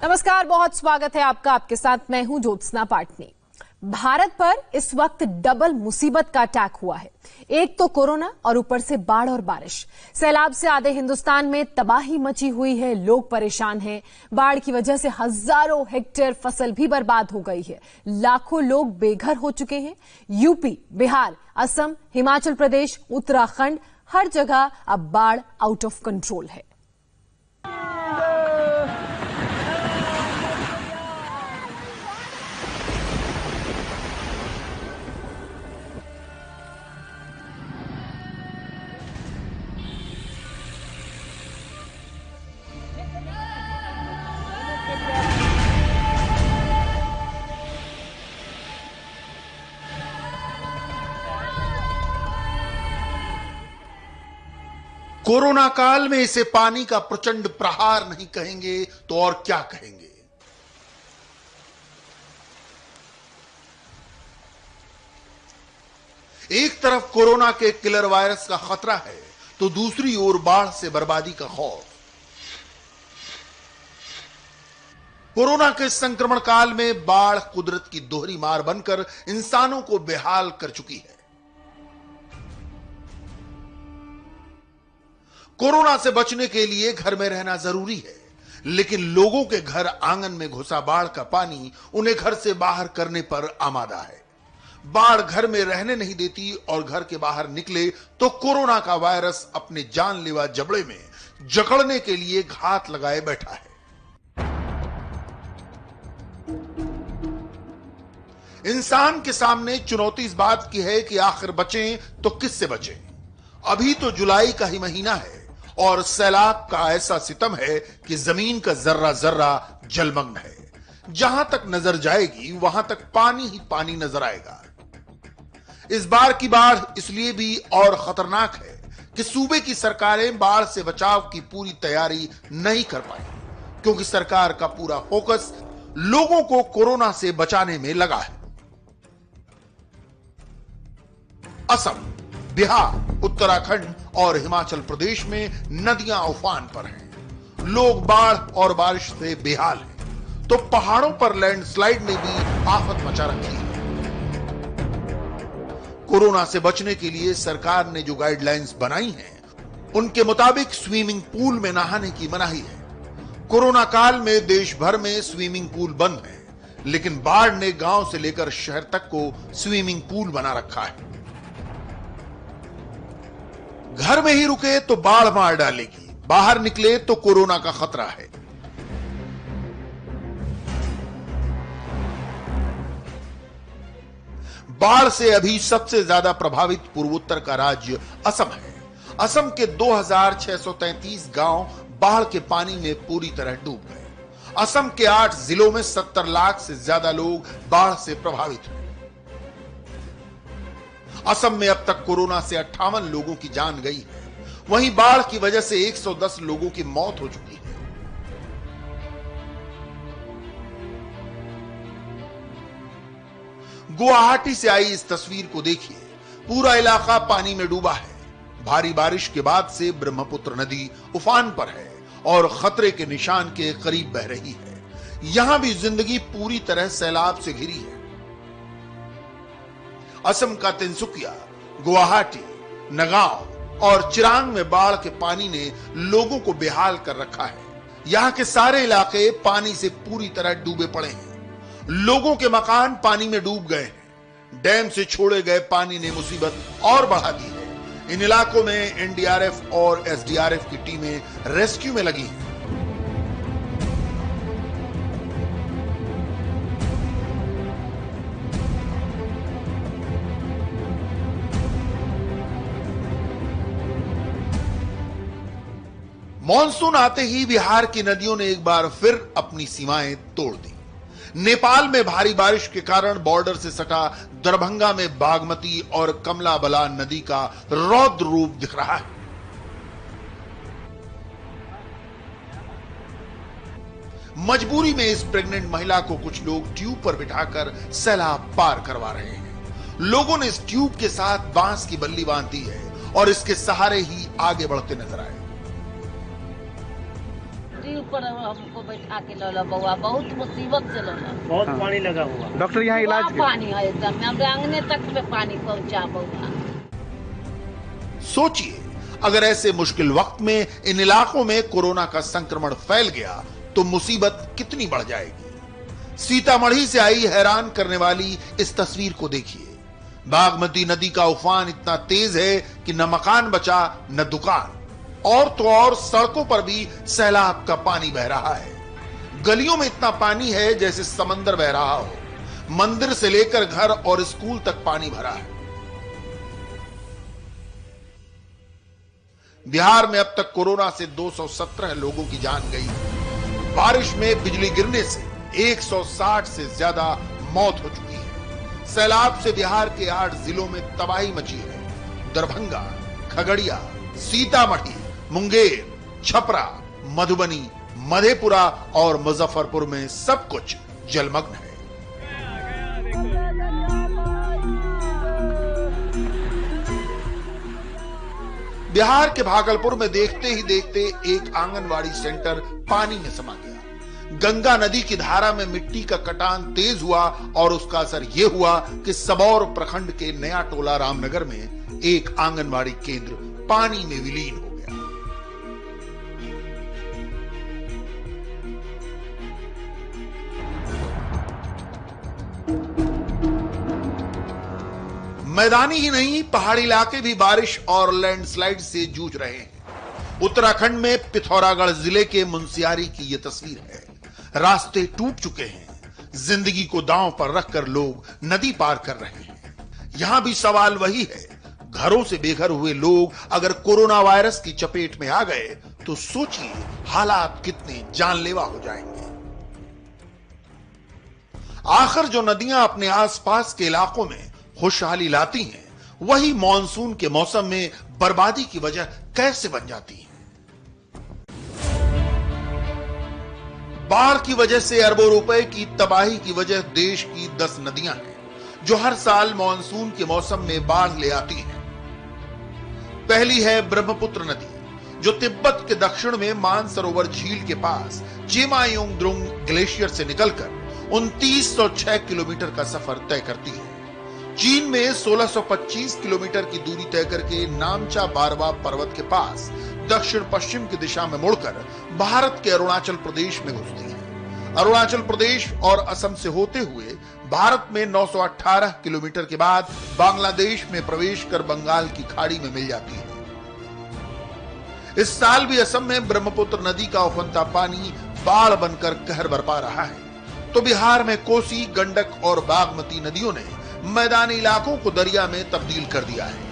नमस्कार, बहुत स्वागत है आपका। आपके साथ मैं हूं ज्योत्सना पाटनी। भारत पर इस वक्त डबल मुसीबत का अटैक हुआ है। एक तो कोरोना और ऊपर से बाढ़ और बारिश। सैलाब से आधे हिंदुस्तान में तबाही मची हुई है, लोग परेशान हैं। बाढ़ की वजह से हजारों हेक्टेयर फसल भी बर्बाद हो गई है, लाखों लोग बेघर हो चुके हैं। यूपी, बिहार, असम, हिमाचल प्रदेश, उत्तराखंड, हर जगह अब बाढ़ आउट ऑफ कंट्रोल है। कोरोना काल में इसे पानी का प्रचंड प्रहार नहीं कहेंगे तो और क्या कहेंगे। एक तरफ कोरोना के किलर वायरस का खतरा है तो दूसरी ओर बाढ़ से बर्बादी का खौफ। कोरोना के संक्रमण काल में बाढ़ कुदरत की दोहरी मार बनकर इंसानों को बेहाल कर चुकी है। कोरोना से बचने के लिए घर में रहना जरूरी है, लेकिन लोगों के घर आंगन में घुसा बाढ़ का पानी उन्हें घर से बाहर करने पर आमादा है। बाढ़ घर में रहने नहीं देती और घर के बाहर निकले तो कोरोना का वायरस अपने जानलेवा जबड़े में जकड़ने के लिए घात लगाए बैठा है। इंसान के सामने चुनौती इस बात की है कि आखिर बचें तो किससे बचें। अभी तो जुलाई का ही महीना है और सैलाब का ऐसा सितम है कि जमीन का जर्रा जर्रा जलमग्न है। जहां तक नजर जाएगी वहां तक पानी ही पानी नजर आएगा। इस बार की बाढ़ इसलिए भी और खतरनाक है कि सूबे की सरकारें बाढ़ से बचाव की पूरी तैयारी नहीं कर पाई, क्योंकि सरकार का पूरा फोकस लोगों को कोरोना से बचाने में लगा है। असम, बिहार, उत्तराखंड और हिमाचल प्रदेश में नदियां उफान पर हैं। लोग बाढ़ और बारिश से बेहाल हैं, तो पहाड़ों पर लैंडस्लाइड ने भी आफत मचा रखी है। कोरोना से बचने के लिए सरकार ने जो गाइडलाइंस बनाई हैं, उनके मुताबिक स्विमिंग पूल में नहाने की मनाही है। कोरोना काल में देश भर में स्विमिंग पूल बंद है, लेकिन बाढ़ ने गांव से लेकर शहर तक को स्विमिंग पूल बना रखा है। घर में ही रुके तो बाढ़ मार डालेगी, बाहर निकले तो कोरोना का खतरा है। बाढ़ से अभी सबसे ज्यादा प्रभावित पूर्वोत्तर का राज्य असम है। असम के 2633 गांव बाढ़ के पानी में पूरी तरह डूब गए। असम के 8 जिलों में 70 लाख से ज्यादा लोग बाढ़ से प्रभावित हुए। असम में अब तक कोरोना से 58 लोगों की जान गई है। वहीं बाढ़ की वजह से 110 लोगों की मौत हो चुकी है। गुवाहाटी से आई इस तस्वीर को देखिए। पूरा इलाका पानी में डूबा है। भारी बारिश के बाद से ब्रह्मपुत्र नदी उफान पर है और खतरे के निशान के करीब बह रही है। यहां भी जिंदगी पूरी तरह सैलाब से घिरी है। असम का तिनसुकिया, गुवाहाटी, नगांव और चिरांग में बाढ़ के पानी ने लोगों को बेहाल कर रखा है। यहां के सारे इलाके पानी से पूरी तरह डूबे पड़े हैं। लोगों के मकान पानी में डूब गए हैं। डैम से छोड़े गए पानी ने मुसीबत और बढ़ा दी है। इन इलाकों में एनडीआरएफ और एसडीआरएफ की टीमें रेस्क्यू में लगी हैं। मॉनसून आते ही बिहार की नदियों ने एक बार फिर अपनी सीमाएं तोड़ दी। नेपाल में भारी बारिश के कारण बॉर्डर से सटा दरभंगा में बागमती और कमला बलान नदी का रौद्र रूप दिख रहा है। मजबूरी में इस प्रेग्नेंट महिला को कुछ लोग ट्यूब पर बिठाकर सैलाब पार करवा रहे हैं। लोगों ने इस ट्यूब के साथ बांस की बल्ली बांध दी है और इसके सहारे ही आगे बढ़ते नजर आए। ऊपर हमको बैठा के लौला बउआ, बहुत मुसीबत से लौला। बहुत पानी लगा हुआ। डॉक्टर यहाँ इलाज पानी है एकदम, हमारे आंगने तक में पानी पहुंचा बउआ। सोचिए, अगर ऐसे मुश्किल वक्त में इन इलाकों में कोरोना का संक्रमण फैल गया तो मुसीबत कितनी बढ़ जाएगी। सीतामढ़ी से आई हैरान करने वाली इस तस्वीर को देखिए। बागमती नदी का उफान इतना तेज है कि न मकान बचा न दुकान, और तो और सड़कों पर भी सैलाब का पानी बह रहा है। गलियों में इतना पानी है जैसे समंदर बह रहा हो। मंदिर से लेकर घर और स्कूल तक पानी भरा है। बिहार में अब तक कोरोना से 217 लोगों की जान गई। बारिश में बिजली गिरने से 160 से ज्यादा मौत हो चुकी है। सैलाब से बिहार के 8 जिलों में तबाही मची है। दरभंगा, खगड़िया, सीतामढ़ी, मुंगेर, छपरा, मधुबनी, मधेपुरा और मुजफ्फरपुर में सब कुछ जलमग्न है। बिहार के भागलपुर में देखते ही देखते एक आंगनवाड़ी सेंटर पानी में समा गया। गंगा नदी की धारा में मिट्टी का कटान तेज हुआ और उसका असर यह हुआ कि सबौर प्रखंड के नया टोला रामनगर में एक आंगनवाड़ी केंद्र पानी में विलीन हो गया। मैदानी ही नहीं, पहाड़ी इलाके भी बारिश और लैंडस्लाइड से जूझ रहे हैं। उत्तराखंड में पिथौरागढ़ जिले के मुनस्यारी की यह तस्वीर है। रास्ते टूट चुके हैं। जिंदगी को दांव पर रखकर लोग नदी पार कर रहे हैं। यहां भी सवाल वही है, घरों से बेघर हुए लोग अगर कोरोना वायरस की चपेट में आ गए तो सोचिए हालात कितने जानलेवा हो जाएंगे। आखिर जो नदियां अपने आसपास के इलाकों में खुशहाली लाती हैं, वही मॉनसून के मौसम में बर्बादी की वजह कैसे बन जाती हैं। बाढ़ की वजह से अरबों रुपए की तबाही की वजह देश की 10 नदियां हैं जो हर साल मॉनसून के मौसम में बाढ़ ले आती हैं। पहली है ब्रह्मपुत्र नदी, जो तिब्बत के दक्षिण में मानसरोवर झील के पास चेमायोंगद्रुंग ग्लेशियर से निकलकर 2906 किलोमीटर का सफर तय करती है। चीन में 1625 किलोमीटर की दूरी तय करके नामचा बारवा पर्वत के पास दक्षिण पश्चिम की दिशा में मुड़कर भारत के अरुणाचल प्रदेश में घुसती है। अरुणाचल प्रदेश और असम से होते हुए भारत में 918 किलोमीटर के बाद बांग्लादेश में प्रवेश कर बंगाल की खाड़ी में मिल जाती है। इस साल भी असम में ब्रह्मपुत्र नदी का उफनता पानी बाढ़ बनकर कहर बरपा रहा है, तो बिहार में कोसी, गंडक और बागमती नदियों ने मैदानी इलाकों को दरिया में तब्दील कर दिया है।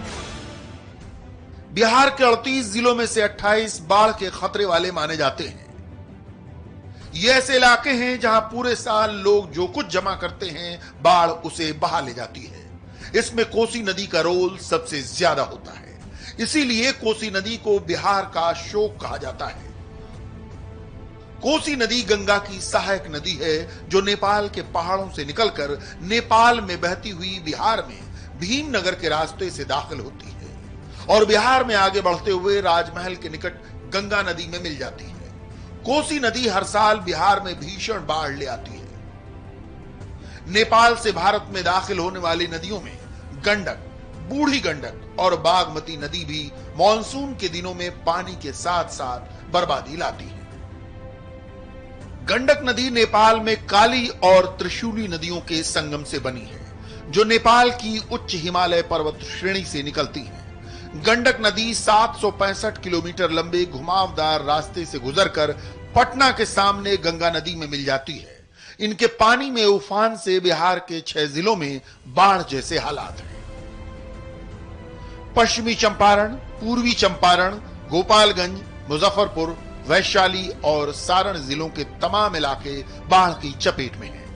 बिहार के 38 जिलों में से 28 बाढ़ के खतरे वाले माने जाते हैं। ये ऐसे इलाके हैं जहां पूरे साल लोग जो कुछ जमा करते हैं, बाढ़ उसे बहा ले जाती है। इसमें कोसी नदी का रोल सबसे ज्यादा होता है। इसीलिए कोसी नदी को बिहार का शोक कहा जाता है। कोसी नदी गंगा की सहायक नदी है, जो नेपाल के पहाड़ों से निकलकर नेपाल में बहती हुई बिहार में भीमनगर के रास्ते से दाखिल होती है और बिहार में आगे बढ़ते हुए राजमहल के निकट गंगा नदी में मिल जाती है। कोसी नदी हर साल बिहार में भीषण बाढ़ ले आती है। नेपाल से भारत में दाखिल होने वाली नदियों में गंडक, बूढ़ी गंडक और बागमती नदी भी मॉनसून के दिनों में पानी के साथ साथ बर्बादी लाती है। गंडक नदी नेपाल में काली और त्रिशूली नदियों के संगम से बनी है, जो नेपाल की उच्च हिमालय पर्वत श्रेणी से निकलती है। गंडक नदी 765 किलोमीटर लंबे घुमावदार रास्ते से गुजरकर पटना के सामने गंगा नदी में मिल जाती है। इनके पानी में उफान से बिहार के 6 जिलों में बाढ़ जैसे हालात हैं। पश्चिमी चंपारण, पूर्वी चंपारण, गोपालगंज, मुजफ्फरपुर, वैशाली और सारण जिलों के तमाम इलाके बाढ़ की चपेट में हैं।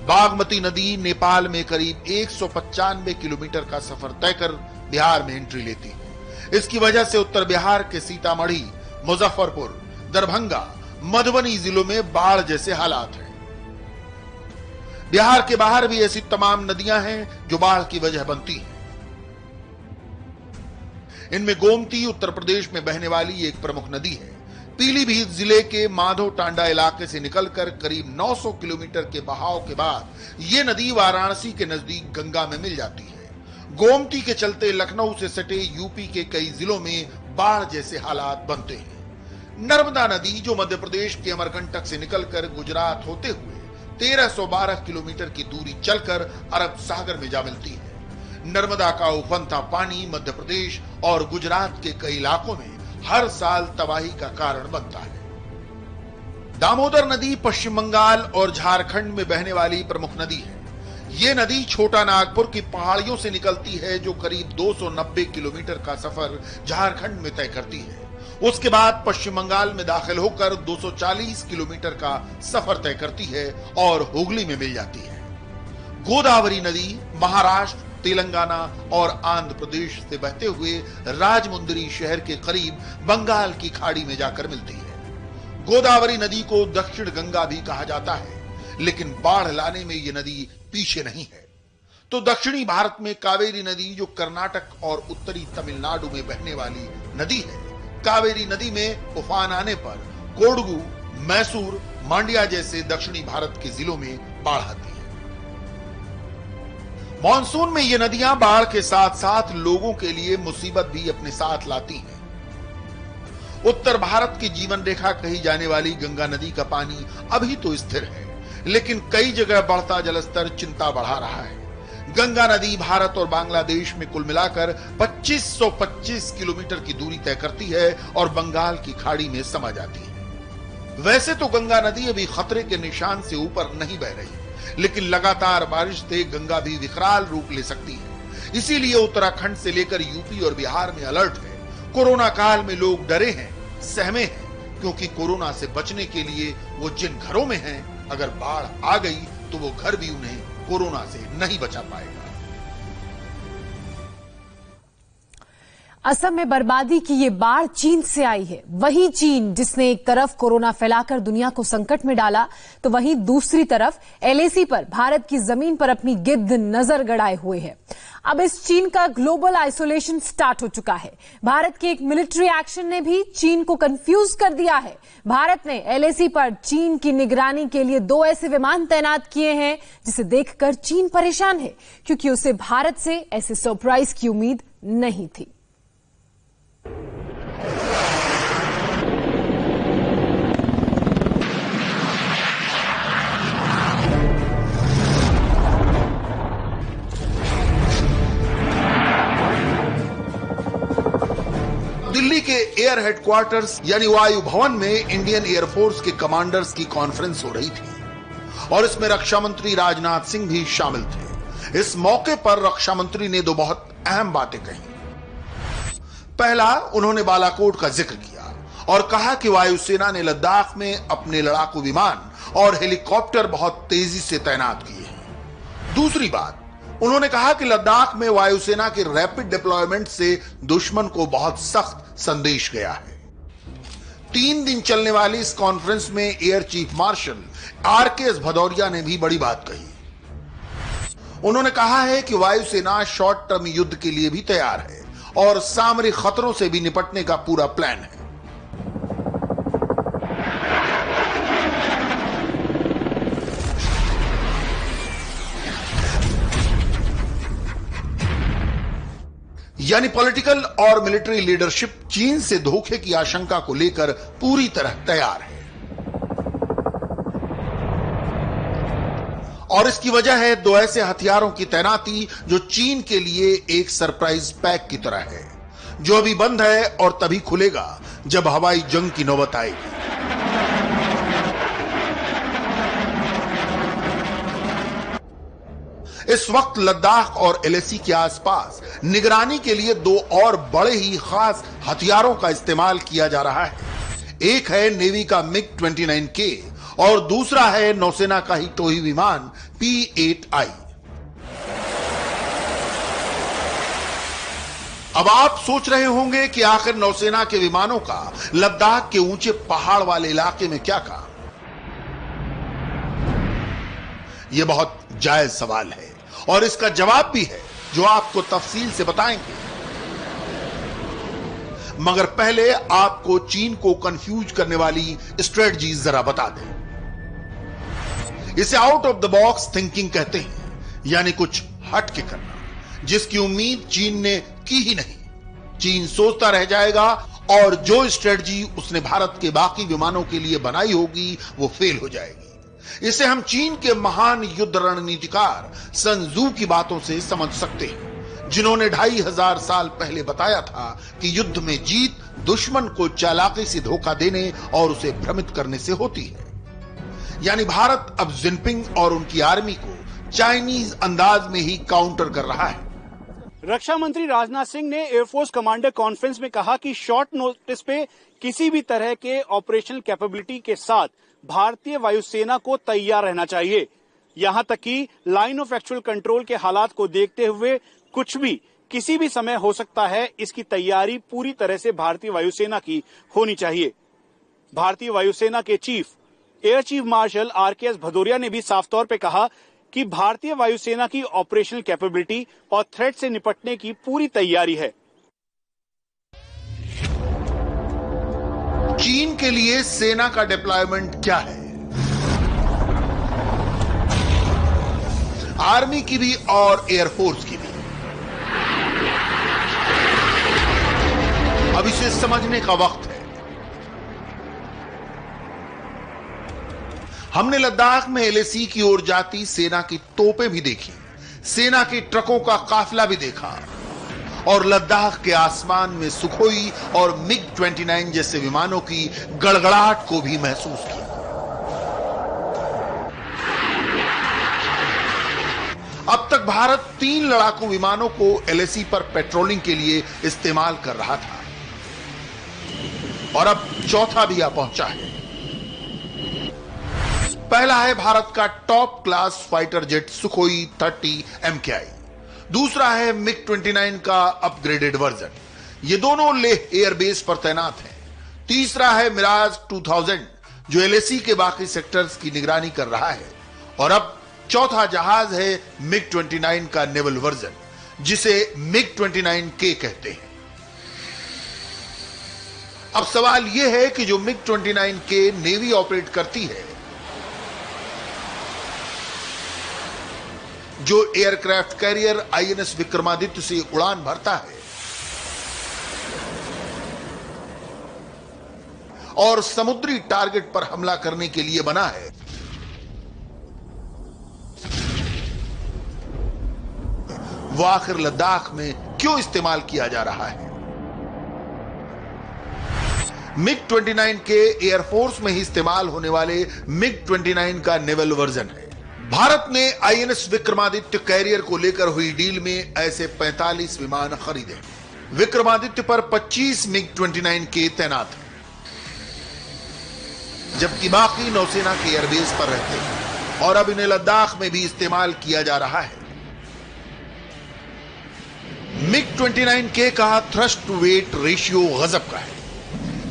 बागमती नदी नेपाल में करीब 195 किलोमीटर का सफर तय कर बिहार में एंट्री लेती है। इसकी वजह से उत्तर बिहार के सीतामढ़ी, मुजफ्फरपुर, दरभंगा, मधुबनी जिलों में बाढ़ जैसे हालात हैं। बिहार के बाहर भी ऐसी तमाम नदियां हैं जो बाढ़ की वजह बनती हैं। इनमें गोमती उत्तर प्रदेश में बहने वाली एक प्रमुख नदी है। पीलीभीत जिले के माधव टांडा इलाके से निकलकर करीब 900 किलोमीटर के बहाव के बाद ये नदी वाराणसी के नजदीक गंगा में मिल जाती है। गोमती के चलते लखनऊ से सटे यूपी के कई जिलों में बाढ़ जैसे हालात बनते हैं। नर्मदा नदी जो मध्य प्रदेश के अमरकंटक से निकलकर गुजरात होते हुए 1312 किलोमीटर की दूरी चलकर अरब सागर में जा मिलती है। नर्मदा का उफनता पानी मध्य प्रदेश और गुजरात के कई इलाकों में हर साल तबाही का कारण बनता है। दामोदर नदी पश्चिम बंगाल और झारखंड में बहने वाली प्रमुख नदी है। ये नदी छोटा नागपुर की पहाड़ियों से निकलती है जो करीब 290 किलोमीटर का सफर झारखंड में तय करती है। उसके बाद पश्चिम बंगाल में दाखिल होकर 240 किलोमीटर का सफर तय करती है और हुगली में मिल जाती है। गोदावरी नदी महाराष्ट्र, तेलंगाना और आंध्र प्रदेश से बहते हुए राजमुंदरी शहर के करीब बंगाल की खाड़ी में जाकर मिलती है। गोदावरी नदी को दक्षिण गंगा भी कहा जाता है, लेकिन बाढ़ लाने में यह नदी पीछे नहीं है। तो दक्षिणी भारत में कावेरी नदी जो कर्नाटक और उत्तरी तमिलनाडु में बहने वाली नदी है, कावेरी नदी में उफान आने पर कोडगु, मैसूर, मांड्या जैसे दक्षिणी भारत के जिलों में बाढ़ आती है। मॉनसून में ये नदियां बाढ़ के साथ साथ लोगों के लिए मुसीबत भी अपने साथ लाती हैं। उत्तर भारत की जीवन रेखा कही जाने वाली गंगा नदी का पानी अभी तो स्थिर है, लेकिन कई जगह बढ़ता जलस्तर चिंता बढ़ा रहा है। गंगा नदी भारत और बांग्लादेश में कुल मिलाकर 2525 किलोमीटर की दूरी तय करती है और बंगाल की खाड़ी में समा जाती है। वैसे तो गंगा नदी अभी खतरे के निशान से ऊपर नहीं बह रही, लेकिन लगातार बारिश से गंगा भी विकराल रूप ले सकती है। इसीलिए उत्तराखंड से लेकर यूपी और बिहार में अलर्ट है। कोरोना काल में लोग डरे हैं, सहमे हैं, क्योंकि कोरोना से बचने के लिए वो जिन घरों में हैं, अगर बाढ़ आ गई तो वो घर भी उन्हें कोरोना से नहीं बचा पाएगा। असम में बर्बादी की ये बाढ़ चीन से आई है। वही चीन जिसने एक तरफ कोरोना फैलाकर दुनिया को संकट में डाला, तो वहीं दूसरी तरफ एलएसी पर भारत की जमीन पर अपनी गिद्ध नजर गड़ाए हुए है। अब इस चीन का ग्लोबल आइसोलेशन स्टार्ट हो चुका है। भारत के एक मिलिट्री एक्शन ने भी चीन को कंफ्यूज कर दिया है। भारत ने एलएसी पर चीन की निगरानी के लिए 2 ऐसे विमान तैनात किए हैं जिसे देखकर चीन परेशान है, क्योंकि उसे भारत से ऐसे सरप्राइज की उम्मीद नहीं थी। दिल्ली के एयर हेडक्वार्टर्स यानी वायु भवन में इंडियन एयरफोर्स के कमांडर्स की कॉन्फ्रेंस हो रही थी और इसमें रक्षा मंत्री राजनाथ सिंह भी शामिल थे। इस मौके पर रक्षा मंत्री ने 2 बहुत अहम बातें कही। पहला, उन्होंने बालाकोट का जिक्र किया और कहा कि वायुसेना ने लद्दाख में अपने लड़ाकू विमान और हेलीकॉप्टर बहुत तेजी से तैनात किए हैं। दूसरी बात, उन्होंने कहा कि लद्दाख में वायुसेना के रैपिड डिप्लॉयमेंट से दुश्मन को बहुत सख्त संदेश गया है। 3 दिन चलने वाली इस कॉन्फ्रेंस में air chief marshal RKS Bhadauria ने भी बड़ी बात कही। उन्होंने कहा है कि वायुसेना शॉर्ट टर्म युद्ध के लिए भी तैयार है और सामरिक खतरों से भी निपटने का पूरा प्लान है। यानी पॉलिटिकल और मिलिट्री लीडरशिप चीन से धोखे की आशंका को लेकर पूरी तरह तैयार है और इसकी वजह है 2 ऐसे हथियारों की तैनाती जो चीन के लिए एक सरप्राइज पैक की तरह है, जो अभी बंद है और तभी खुलेगा जब हवाई जंग की नौबत आएगी। इस वक्त लद्दाख और एलएसी के आसपास निगरानी के लिए 2 और बड़े ही खास हथियारों का इस्तेमाल किया जा रहा है। एक है नेवी का MiG-29K और दूसरा है नौसेना का ही टोही विमान P-8I। अब आप सोच रहे होंगे कि आखिर नौसेना के विमानों का लद्दाख के ऊंचे पहाड़ वाले इलाके में क्या काम? यह बहुत जायज सवाल है और इसका जवाब भी है जो आपको तफसील से बताएंगे। मगर पहले आपको चीन को कंफ्यूज करने वाली स्ट्रेटजी जरा बता दें। इसे out of the box thinking कहते हैं, यानी कुछ हट के करना, जिसकी उम्मीद चीन ने की ही नहीं। चीन सोचता रह जाएगा और जो स्ट्रेटजी उसने भारत के बाकी विमानों के लिए बनाई होगी वो फेल हो जाएगी। इसे हम चीन के महान युद्ध रणनीतिकार सन त्सू की बातों से समझ सकते हैं, जिन्होंने 2500 साल पहले बताया था कि युद्ध में जीत दुश्मन को चालाकी से धोखा देने और उसे भ्रमित करने से होती है। यानी भारत अब जिनपिंग और उनकी आर्मी को चाइनीज अंदाज में ही काउंटर कर रहा है। रक्षा मंत्री राजनाथ सिंह ने एयरफोर्स कमांडर कॉन्फ्रेंस में कहा कि शॉर्ट नोटिस पे किसी भी तरह के ऑपरेशनल कैपेबिलिटी के साथ भारतीय वायुसेना को तैयार रहना चाहिए। यहां तक कि लाइन ऑफ एक्चुअल कंट्रोल के हालात को देखते हुए कुछ भी किसी भी समय हो सकता है, इसकी तैयारी पूरी तरह से भारतीय वायुसेना की होनी चाहिए। भारतीय वायुसेना के chief air chief marshal RKS Bhadauria ने भी साफ तौर पे कहा कि भारतीय वायुसेना की ऑपरेशनल कैपेबिलिटी और थ्रेट से निपटने की पूरी तैयारी है। चीन के लिए सेना का डिप्लॉयमेंट क्या है? आर्मी की भी और एयरफोर्स की भी। अब इसे समझने का वक्त है। हमने लद्दाख में LAC की ओर जाती सेना की तोपें भी देखी, सेना के ट्रकों का काफिला भी देखा और लद्दाख के आसमान में सुखोई और MiG-29 जैसे विमानों की गड़गड़ाहट को भी महसूस किया। अब तक भारत 3 लड़ाकू विमानों को LAC पर पेट्रोलिंग के लिए इस्तेमाल कर रहा था और अब चौथा भी आ पहुंचा है। पहला है भारत का top class fighter jet Sukhoi 30 MKI, दूसरा है MiG-29 का अपग्रेडेड वर्जन, ये दोनों लेह एयरबेस पर तैनात हैं। तीसरा है मिराज 2000 जो LAC के बाकी सेक्टर्स की निगरानी कर रहा है और अब चौथा जहाज है MiG-29 का नेवल वर्जन जिसे MiG-29K कहते हैं। अब सवाल यह है कि जो MiG-29K नेवी ऑपरेट करती है, जो एयरक्राफ्ट कैरियर INS विक्रमादित्य से उड़ान भरता है और समुद्री टारगेट पर हमला करने के लिए बना है, वो आखिर लद्दाख में क्यों इस्तेमाल किया जा रहा है? MiG-29K एयरफोर्स में ही इस्तेमाल होने वाले MiG-29 का नेवल वर्जन है। भारत ने INS विक्रमादित्य कैरियर को लेकर हुई डील में ऐसे 45 विमान खरीदे। विक्रमादित्य पर 25 MiG-29K तैनात हैं, जबकि बाकी नौसेना के एयरबेस पर रहते हैं और अब इन्हें लद्दाख में भी इस्तेमाल किया जा रहा है। MiG-29K का थ्रस्ट टू वेट रेशियो गजब का है,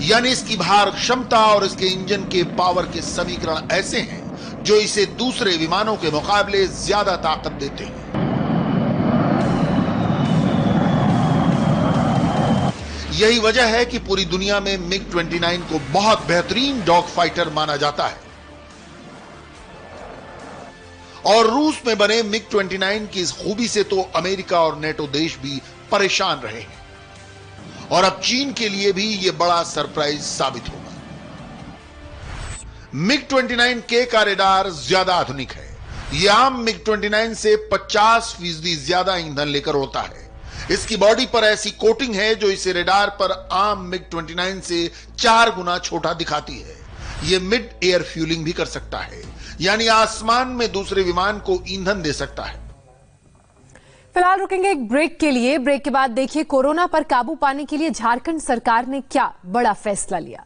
यानी इसकी भार क्षमता और इसके इंजन के पावर के समीकरण ऐसे हैं जो इसे दूसरे विमानों के मुकाबले ज्यादा ताकत देते हैं। यही वजह है कि पूरी दुनिया में MiG-29 को बहुत बेहतरीन डॉग फाइटर माना जाता है और रूस में बने MiG-29 की इस खूबी से तो अमेरिका और नेटो देश भी परेशान रहे हैं और अब चीन के लिए भी यह बड़ा सरप्राइज साबित होगा। MiG-29K का रेडार ज्यादा आधुनिक है। यह आम MiG-29 से 50% ज्यादा ईंधन लेकर उड़ता है। इसकी बॉडी पर ऐसी कोटिंग है जो इसे रेडार पर आम MiG-29 से 4 गुना छोटा दिखाती है। यह मिड एयर फ्यूलिंग भी कर सकता है, यानी आसमान में दूसरे विमान को ईंधन दे सकता है। फिलहाल रुकेंगे एक ब्रेक के लिए। ब्रेक के बाद देखिए कोरोना पर काबू पाने के लिए झारखंड सरकार ने क्या बड़ा फैसला लिया।